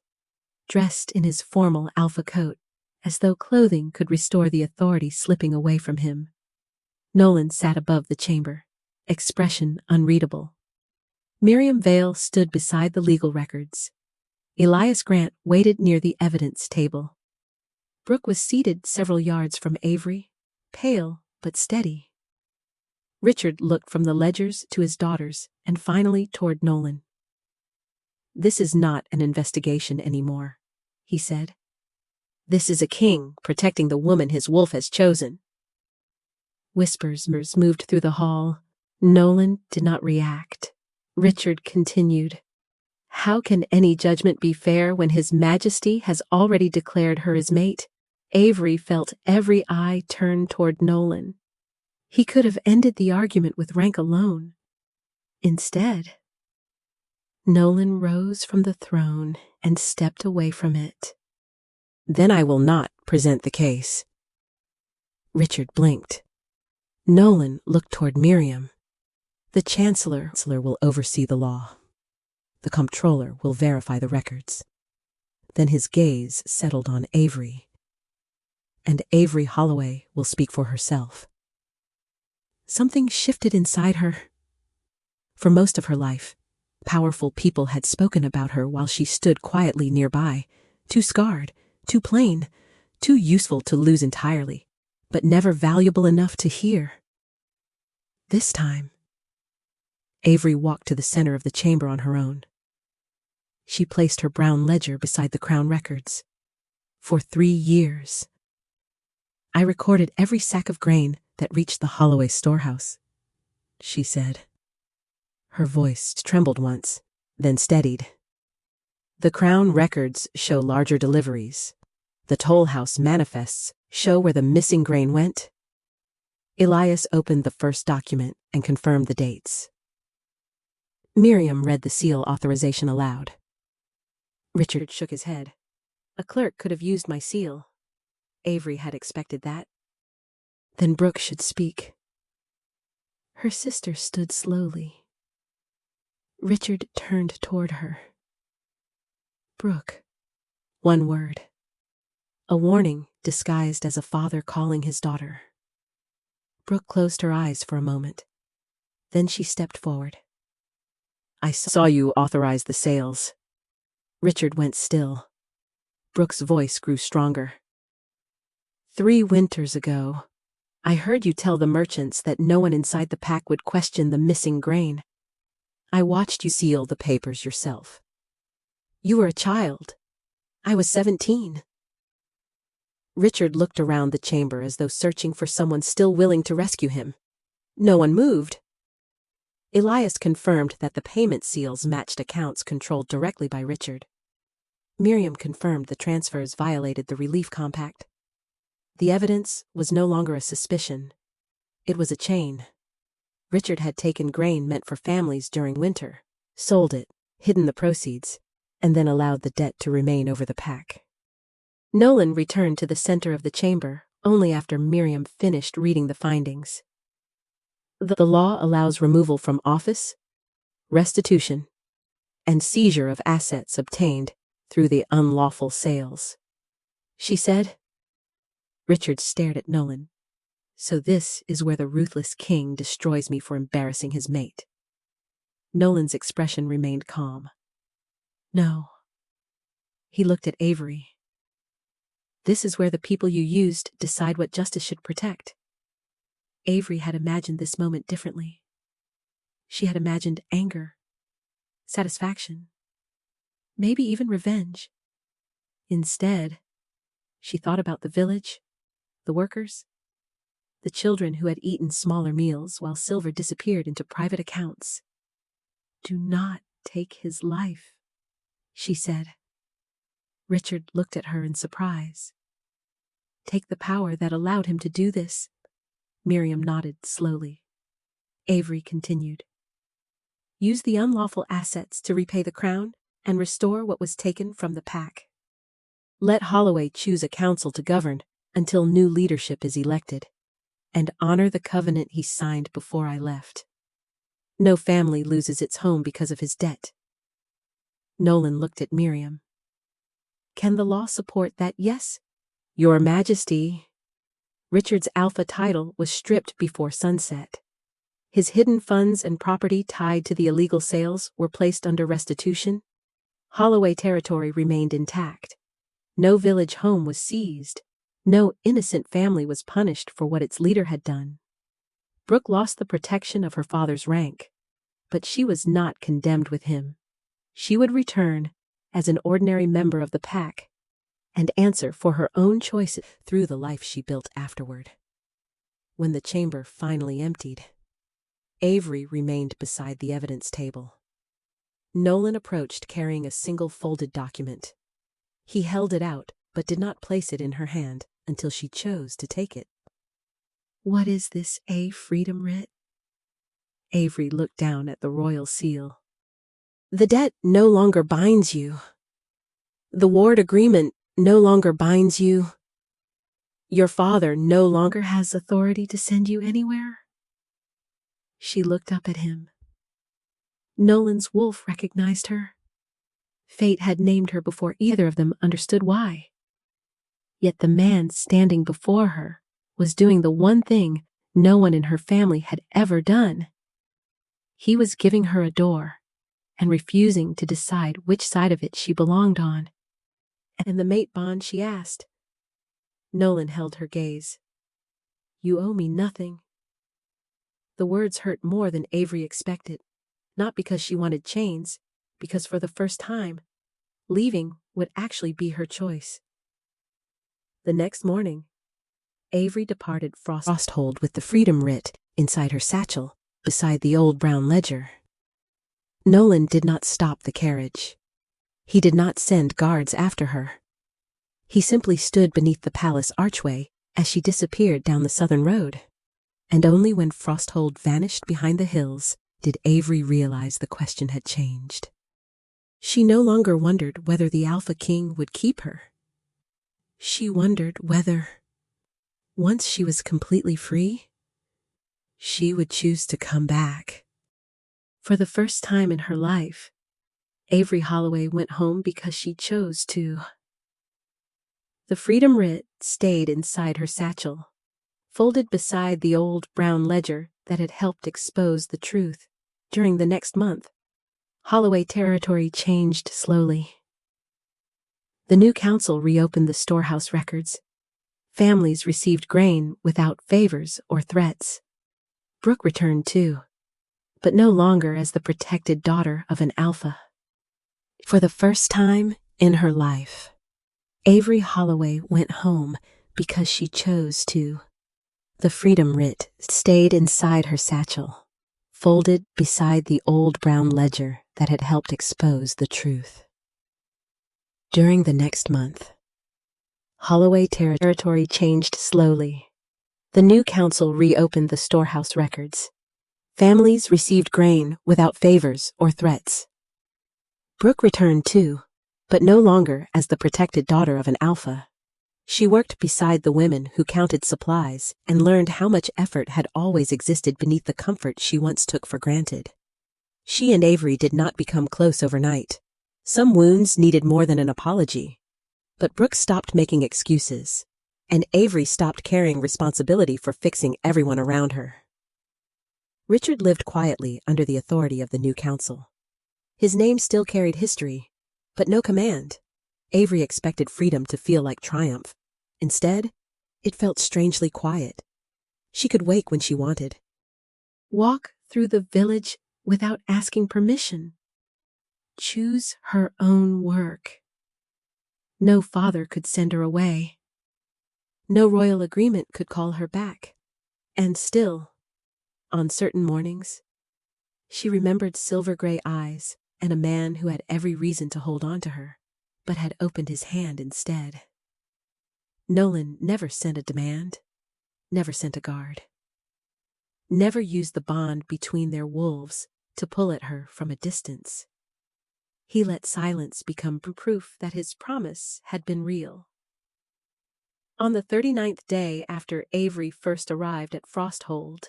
dressed in his formal alpha coat, as though clothing could restore the authority slipping away from him. Nolan sat above the chamber, expression unreadable. Miriam Vale stood beside the legal records. Elias Grant waited near the evidence table. Brooke was seated several yards from Avery, pale but steady. Richard looked from the ledgers to his daughters and finally toward Nolan. This is not an investigation anymore, he said. This is a king protecting the woman his wolf has chosen. Whispers moved through the hall. Nolan did not react. Richard continued. How can any judgment be fair when His Majesty has already declared her his mate? Avery felt every eye turn toward Nolan. He could have ended the argument with rank alone. Instead, Nolan rose from the throne and stepped away from it. Then I will not present the case. Richard blinked. Nolan looked toward Miriam. The Chancellor will oversee the law. The Comptroller will verify the records. Then his gaze settled on Avery. And Avery Holloway will speak for herself. Something shifted inside her. For most of her life, powerful people had spoken about her while she stood quietly nearby, too scarred, too plain, too useful to lose entirely, but never valuable enough to hear. This time, Avery walked to the center of the chamber on her own. She placed her brown ledger beside the crown records. For 3 years, I recorded every sack of grain that reached the Holloway storehouse, she said. Her voice trembled once, then steadied. The crown records show larger deliveries. The toll house manifests show where the missing grain went. Elias opened the first document and confirmed the dates. Miriam read the seal authorization aloud. Richard shook his head. A clerk could have used my seal. Avery had expected that. Then Brooke should speak. Her sister stood slowly. Richard turned toward her. Brooke. One word. A warning disguised as a father calling his daughter. Brooke closed her eyes for a moment. Then she stepped forward. I saw you authorize the sales. Richard went still. Brooke's voice grew stronger. 3 winters ago, I heard you tell the merchants that no one inside the pack would question the missing grain. I watched you seal the papers yourself. You were a child. I was 17. Richard looked around the chamber as though searching for someone still willing to rescue him. No one moved. Elias confirmed that the payment seals matched accounts controlled directly by Richard. Miriam confirmed the transfers violated the relief compact. The evidence was no longer a suspicion. It was a chain. Richard had taken grain meant for families during winter, sold it, hidden the proceeds, and then allowed the debt to remain over the pack. Nolan returned to the center of the chamber only after Miriam finished reading the findings. The law allows removal from office, restitution, and seizure of assets obtained through the unlawful sales, she said. Richard stared at Nolan. So this is where the ruthless king destroys me for embarrassing his mate. Nolan's expression remained calm. No. He looked at Avery. This is where the people you used decide what justice should protect. Avery had imagined this moment differently. She had imagined anger, satisfaction, maybe even revenge. Instead, she thought about the village, the workers, the children who had eaten smaller meals while silver disappeared into private accounts. Do not take his life, she said. Richard looked at her in surprise. Take the power that allowed him to do this. Miriam nodded slowly. Avery continued. Use the unlawful assets to repay the crown and restore what was taken from the pack. Let Holloway choose a council to govern until new leadership is elected, and honor the covenant he signed before I left. No family loses its home because of his debt. Nolan looked at Miriam. Can the law support that? Yes, Your Majesty. Richard's alpha title was stripped before sunset. His hidden funds and property tied to the illegal sales were placed under restitution. Holloway territory remained intact. No village home was seized. No innocent family was punished for what its leader had done. Brooke lost the protection of her father's rank, but she was not condemned with him. She would return as an ordinary member of the pack and answer for her own choices through the life she built afterward. When the chamber finally emptied, Avery remained beside the evidence table. Nolan approached carrying a single folded document. He held it out but did not place it in her hand until she chose to take it. What is this, a freedom writ? Avery looked down at the royal seal. The debt no longer binds you. The ward agreement no longer binds you. Your father no longer has authority to send you anywhere. She looked up at him. Nolan's wolf recognized her. Fate had named her before either of them understood why. Yet the man standing before her was doing the one thing no one in her family had ever done. He was giving her a door and refusing to decide which side of it she belonged on. And the mate bond, she asked. Nolan held her gaze. You owe me nothing. The words hurt more than Avery expected, not because she wanted chains, because for the first time, leaving would actually be her choice. The next morning, Avery departed Frosthold with the freedom writ inside her satchel, beside the old brown ledger. Nolan did not stop the carriage. He did not send guards after her. He simply stood beneath the palace archway as she disappeared down the southern road. And only when Frosthold vanished behind the hills did Avery realize the question had changed. She no longer wondered whether the Alpha King would keep her. She wondered whether, once she was completely free, she would choose to come back. For the first time in her life, Avery Holloway went home because she chose to. The freedom writ stayed inside her satchel, folded beside the old brown ledger that had helped expose the truth. During the next month, Holloway territory changed slowly. The new council reopened the storehouse records. Families received grain without favors or threats. Brooke returned too, but no longer as the protected daughter of an alpha. For the first time in her life, Avery Holloway went home because she chose to. The freedom writ stayed inside her satchel, folded beside the old brown ledger that had helped expose the truth. During the next month, Holloway territory changed slowly. The new council reopened the storehouse records. Families received grain without favors or threats. Brooke returned too, but no longer as the protected daughter of an alpha. She worked beside the women who counted supplies and learned how much effort had always existed beneath the comfort she once took for granted. She and Avery did not become close overnight. Some wounds needed more than an apology. But Brooke stopped making excuses, and Avery stopped carrying responsibility for fixing everyone around her. Richard lived quietly under the authority of the new council. His name still carried history, but no command. Avery expected freedom to feel like triumph. Instead, it felt strangely quiet. She could wake when she wanted, walk through the village without asking permission, choose her own work. No father could send her away. No royal agreement could call her back. And still, on certain mornings, she remembered silver-gray eyes and a man who had every reason to hold on to her, but had opened his hand instead. Nolan never sent a demand, never sent a guard, never used the bond between their wolves to pull at her from a distance. He let silence become proof that his promise had been real. On the 39th day after Avery first arrived at Frosthold,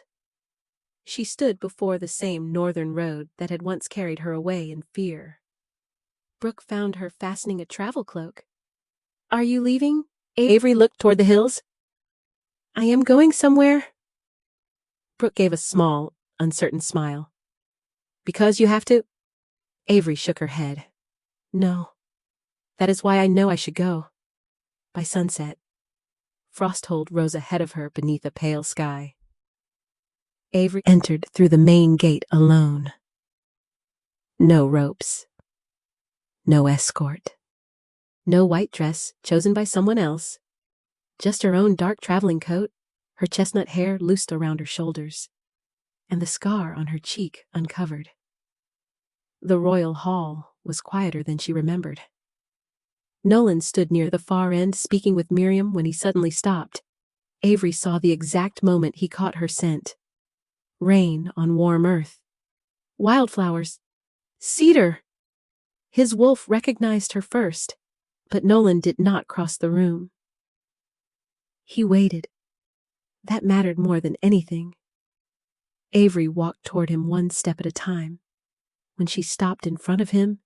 she stood before the same northern road that had once carried her away in fear. Brooke found her fastening a travel cloak. "Are you leaving?" Avery looked toward the hills. "I am going somewhere." Brooke gave a small, uncertain smile. "Because you have to?" Avery shook her head. "No. That is why I know I should go. By sunset." Frosthold rose ahead of her beneath a pale sky. Avery entered through the main gate alone. No ropes. No escort. No white dress chosen by someone else. Just her own dark traveling coat, her chestnut hair loosed around her shoulders, and the scar on her cheek uncovered. The royal hall was quieter than she remembered. Nolan stood near the far end speaking with Miriam when he suddenly stopped. Avery saw the exact moment he caught her scent. Rain on warm earth. Wildflowers. Cedar. His wolf recognized her first, but Nolan did not cross the room. He waited. That mattered more than anything. Avery walked toward him one step at a time. When she stopped in front of him,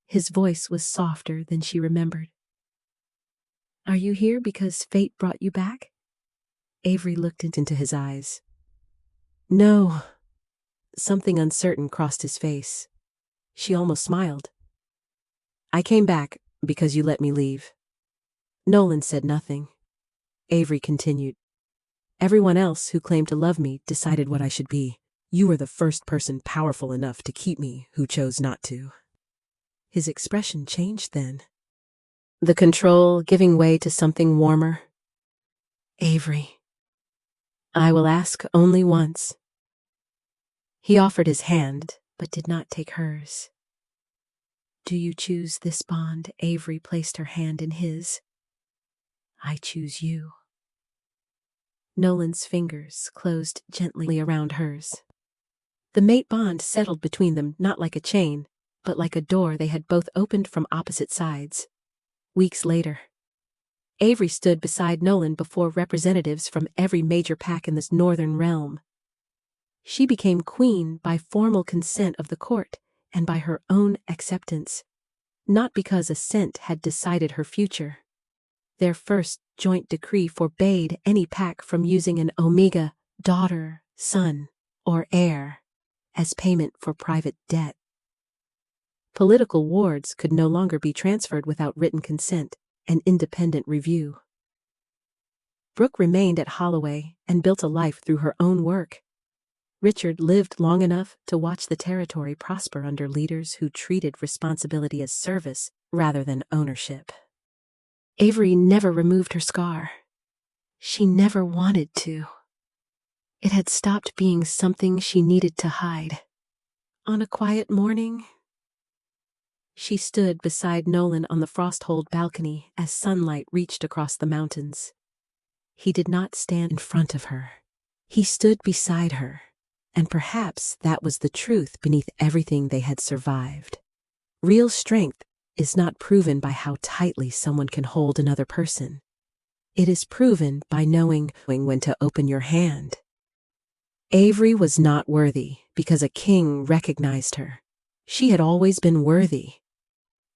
his voice was softer than she remembered. "Are you here because fate brought you back?" Avery looked into his eyes. "No." Something uncertain crossed his face. She almost smiled. "I came back because you let me leave." Nolan said nothing. Avery continued. "Everyone else who claimed to love me decided what I should be. You were the first person powerful enough to keep me who chose not to." His expression changed then. The control giving way to something warmer. "Avery, I will ask only once." He offered his hand, but did not take hers. "Do you choose this bond?" Avery placed her hand in his. "I choose you." Nolan's fingers closed gently around hers. The mate bond settled between them not like a chain, but like a door they had both opened from opposite sides. Weeks later, Avery stood beside Nolan before representatives from every major pack in this northern realm. She became queen by formal consent of the court and by her own acceptance, not because assent had decided her future. Their first joint decree forbade any pack from using an omega, daughter, son, or heir, as payment for private debt. Political wards could no longer be transferred without written consent and independent review. Brooke remained at Holloway and built a life through her own work. Richard lived long enough to watch the territory prosper under leaders who treated responsibility as service rather than ownership. Avery never removed her scar. She never wanted to. It had stopped being something she needed to hide. On a quiet morning, she stood beside Nolan on the frost-holed balcony as sunlight reached across the mountains. He did not stand in front of her. He stood beside her, and perhaps that was the truth beneath everything they had survived. Real strength is not proven by how tightly someone can hold another person. It is proven by knowing when to open your hand. Avery was not worthy because a king recognized her. She had always been worthy.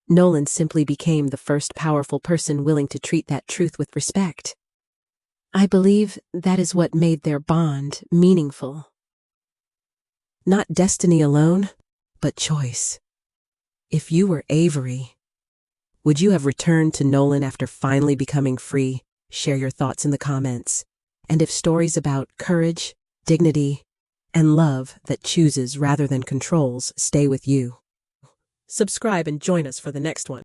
Nolan simply became the first powerful person willing to treat that truth with respect. I believe that is what made their bond meaningful. Not destiny alone, but choice. If you were Avery, would you have returned to Nolan after finally becoming free? Share your thoughts in the comments. And if stories about courage, dignity, and love that chooses rather than controls stay with you, subscribe and join us for the next one.